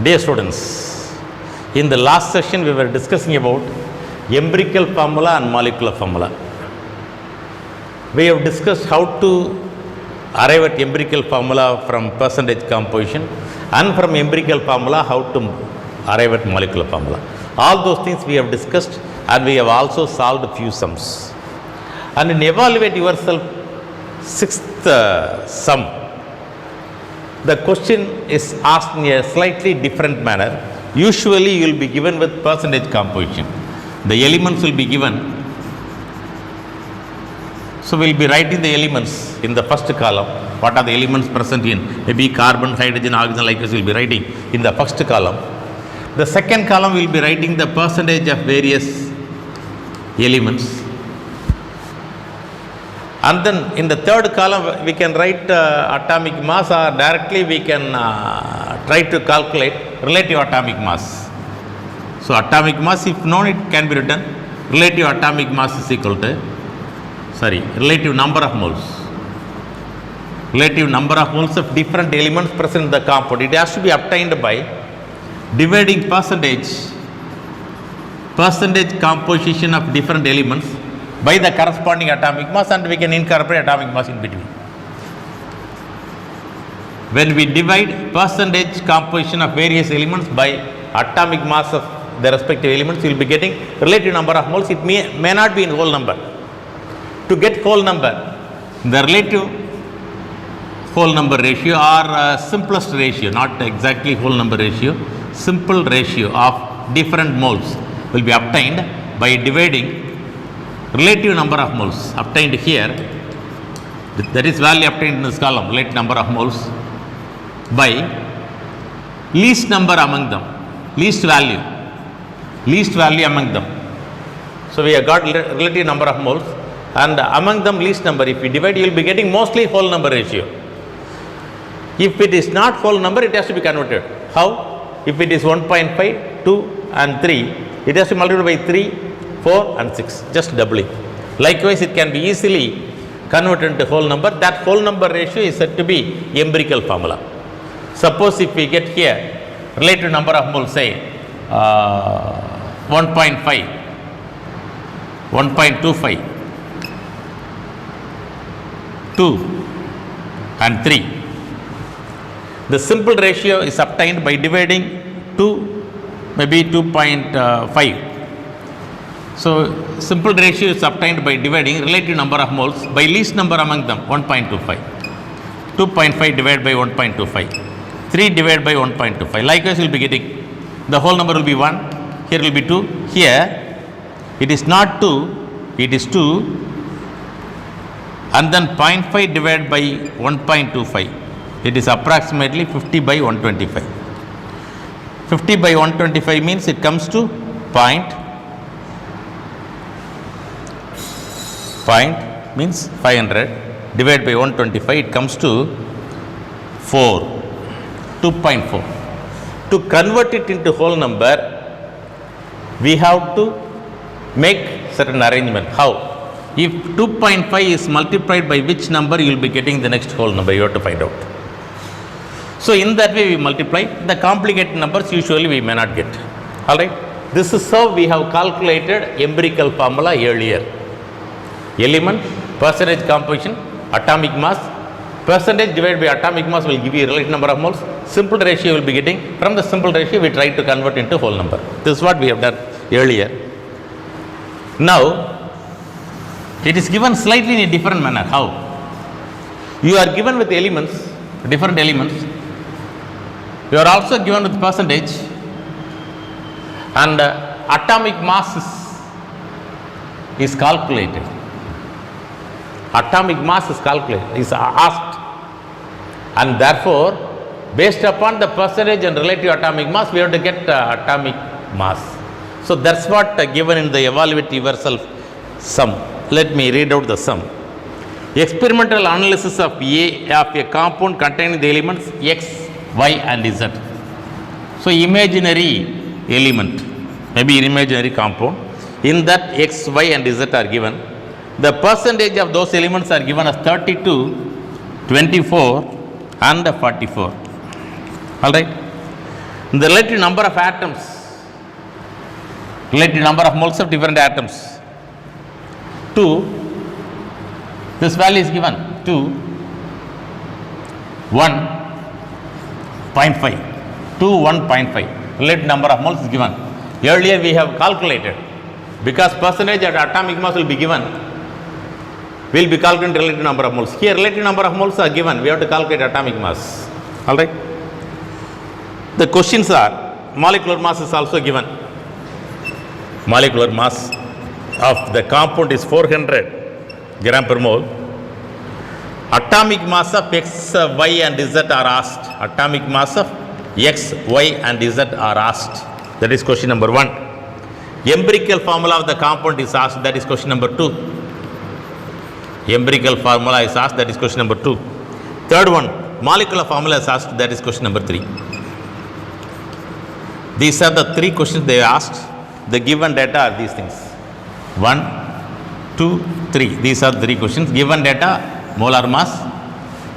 Dear students, in the last session we were discussing about empirical formula and molecular formula. We have discussed how to arrive at empirical formula from percentage composition and from empirical formula how to arrive at molecular formula. All those things we have discussed, and we have also solved a few sums. And in evaluate yourself sixth sum, the question is asked in a slightly different manner. Usually you will be given with percentage composition. The elements will be given. So we will be writing the elements in the first column. What are the elements present in? Maybe carbon, hydrogen, oxygen, like this we will be writing in the first column. The second column we will be writing the percentage of various elements. And then in the third column we can write atomic mass, or directly we can try to calculate relative atomic mass. So atomic mass, if known, it can be written relative atomic mass is equal to, relative number of moles. Relative number of moles of different elements present in the compound. It has to be obtained by dividing percentage composition of different elements by the corresponding atomic mass, and we can incorporate atomic mass in between. When we divide percentage composition of various elements by atomic mass of the respective elements, we will be getting relative number of moles. It may not be in whole number. To get whole number, the relative whole number ratio, or simplest ratio, not exactly whole number ratio, simple ratio of different moles will be obtained by dividing relative number of moles obtained here, that is value obtained in this column, relative number of moles, by least number among them, least value among them. So we have got relative number of moles, and among them least number. If we divide, you will be getting mostly whole number ratio. If it is not whole number, it has to be converted. How? If it is 1.5, 2 and 3, it has to multiply by 3, 4 and 6, just doubling. Likewise, it can be easily converted into whole number. That whole number ratio is said to be empirical formula. Suppose if we get here relative number of moles, say 1.5, 1.25, 2 and 3. The simple ratio is obtained by dividing 2, maybe 2.5. So simple ratio is obtained by dividing relative number of moles by least number among them, 1.25. 2.5 divided by 1.25. 3 divided by 1.25. Likewise, you will be getting the whole number will be 1. Here will be 2. Here it is not 2, it is 2. And then 0.5 divided by 1.25. It is approximately 50 by 125. 50 by 125 means it comes to point means 500 divided by 125, it comes to 2.4. To convert it into whole number, we have to make certain arrangement. How? If 2.5 is multiplied by which number, you will be getting the next whole number, you have to find out. So in that way we multiply. The complicated numbers usually we may not get. Alright. This is how we have calculated empirical formula earlier. Element, percentage composition, atomic mass, percentage divided by atomic mass will give you relative number of moles. Simple ratio will be getting. From the simple ratio we try to convert into whole number. This is what we have done earlier. Now it is given slightly in a different manner. How? You are given with elements, different elements. You are also given with percentage, and atomic mass is calculated. Atomic mass is calculated, is asked, and therefore based upon the percentage and relative atomic mass we have to get atomic mass. So that's what given in the evaluate yourself sum. Let me read out the sum. Experimental analysis of a compound containing the elements X, Y and Z. So imaginary element, maybe imaginary compound, in that X, Y and Z are given. The percentage of those elements are given as 32, 24 and 44. Alright. The relative number of atoms, relative number of moles of different atoms. 2, this value is given 2, 1.5, 2, 1.5. Relative number of moles is given. Earlier we have calculated, because percentage at atomic mass will be given, we will be calculating relative number of moles. Here relative number of moles are given, we have to calculate atomic mass. Alright. The questions are, molecular mass is also given. Molecular mass of the compound is 400 gram per mole. Atomic mass of X, Y and Z are asked. Atomic mass of X, Y and Z are asked. That is question number 1. Empirical formula of the compound is asked. That is question number 2. Empirical formula is asked. That is question number 2. Third one, molecular formula is asked. That is question number 3. These are the 3 questions they asked. The given data are these things. 1, 2, 3. These are 3 questions. Given data, molar mass,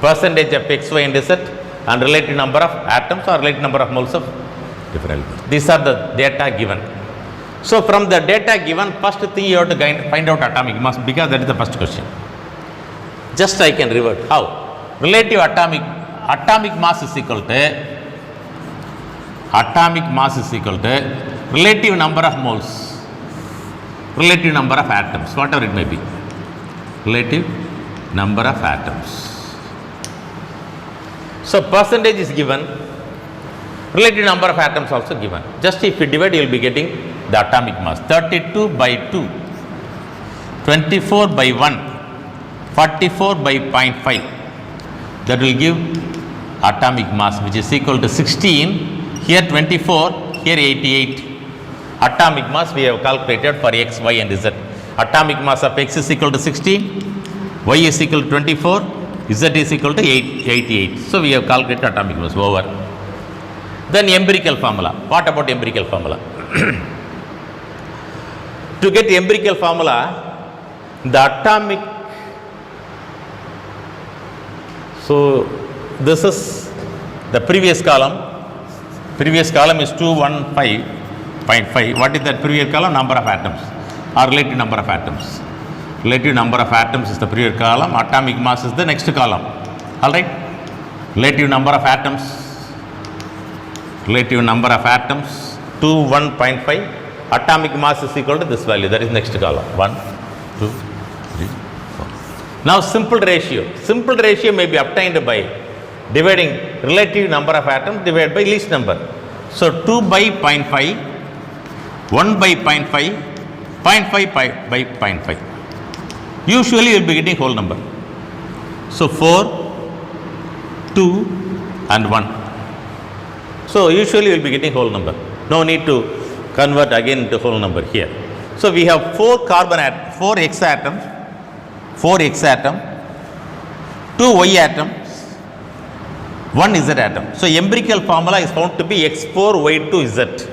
percentage of X, Y and Z, and relative number of atoms or relative number of moles of different elements. These are the data given. So from the data given, first thing you have to find out atomic mass, because that is the first question. Just I can revert. How? Relative atomic mass is equal to relative number of moles, relative number of atoms, whatever it may be. Relative number of atoms. So percentage is given, relative number of atoms also given. Just if you divide, you will be getting the atomic mass. 32 by 2, 24 by 1, 44 by 0.5. That will give atomic mass, which is equal to 16. Here 24, here 88. Atomic mass we have calculated for X, Y and Z. Atomic mass of X is equal to 16, Y is equal to 24, Z is equal to 88. So we have calculated atomic mass over. Then empirical formula. What about empirical formula? To get empirical formula, the atomic, so this is the previous column. Previous column is 215.5. What is that previous column? Number of atoms or relative number of atoms. Relative number of atoms is the previous column. Atomic mass is the next column. Alright. Relative number of atoms. Relative number of atoms 1.5. Atomic mass is equal to this value. That is next column. 1, 2, 3, 4. Now simple ratio. Simple ratio may be obtained by dividing relative number of atoms divided by least number. So 2 by 0.5, 1 by 0.5, 0.5 by 0.5. Usually you will be getting whole number. So 4, 2 and 1. So usually you will be getting whole number. No need to convert again into whole number here. So we have 4 X atoms, 2 Y atoms, 1 Z atom. So empirical formula is found to be X4 Y2 Z.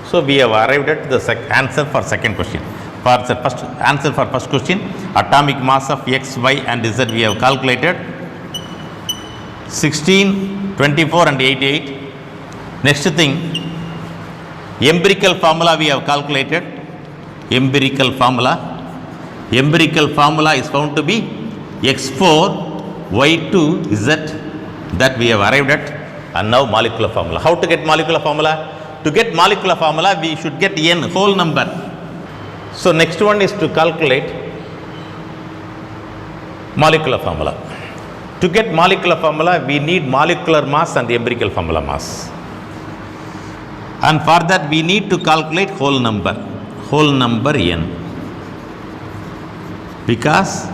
So we have arrived at the answer for second question. For the first answer for first question, atomic mass of X, Y and Z we have calculated 16, 24 and 88. Next thing, empirical formula we have calculated. Empirical formula is found to be X4 Y2 Z, that we have arrived at. And now molecular formula. How to get molecular formula? To get molecular formula, we should get n whole number. So next one is to calculate molecular formula. To get molecular formula, we need molecular mass and empirical formula mass. And for that we need to calculate whole number n. Because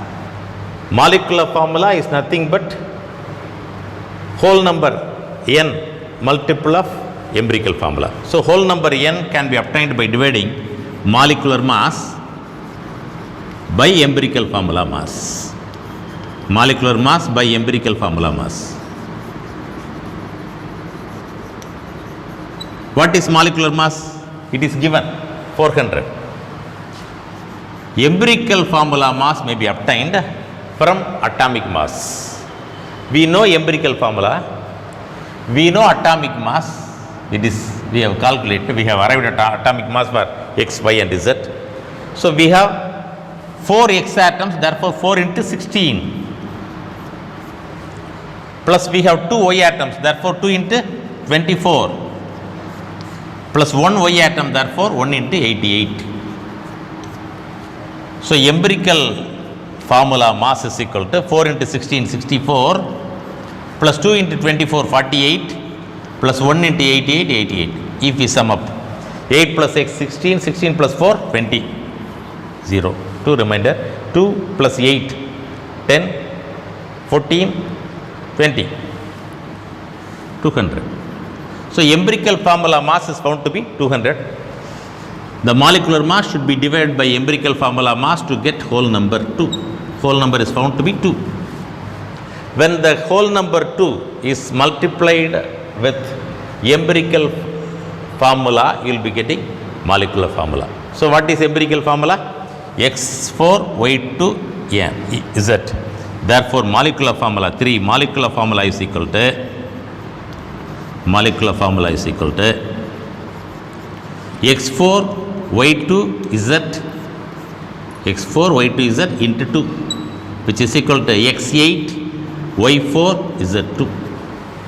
molecular formula is nothing but whole number n multiple of empirical formula. So whole number n can be obtained by dividing molecular mass by empirical formula mass. Molecular mass by empirical formula mass. What is molecular mass? It is given 400. Empirical formula mass may be obtained from atomic mass. We know empirical formula, we know atomic mass, It is, we have calculated, we have arrived at atomic mass for X, Y and Z. So we have 4 X atoms, therefore 4 into 16. Plus we have 2 Y atoms, therefore 2 into 24. Plus 1 Y atom, therefore 1 into 88. So empirical formula mass is equal to 4 into 16, 64, plus 2 into 24, 48, plus 1 into 88, 88. If we sum up 8 plus x, 16, 16 plus 4, 20, 0. 2 remainder, 2 plus 8, 10, 14, 20, 200. So empirical formula mass is found to be 200. The molecular mass should be divided by empirical formula mass to get whole number 2. Whole number is found to be 2. When the whole number 2 is multiplied with empirical formula, you will be getting molecular formula. So what is empirical formula? X4 Y2 N Z. Therefore molecular formula 3, molecular formula is equal to X4 Y2 Z, X4 Y2 Z into 2, which is equal to X8 Y4 Z2.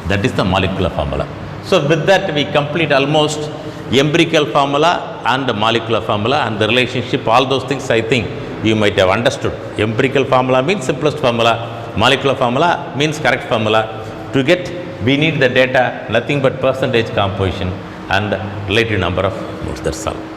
That is the molecular formula. So with that we complete almost empirical formula and molecular formula and the relationship, all those things I think you might have understood. Empirical formula means simplest formula, molecular formula means correct formula. To get, we need the data, nothing but percentage composition and relative number of moles, that's all.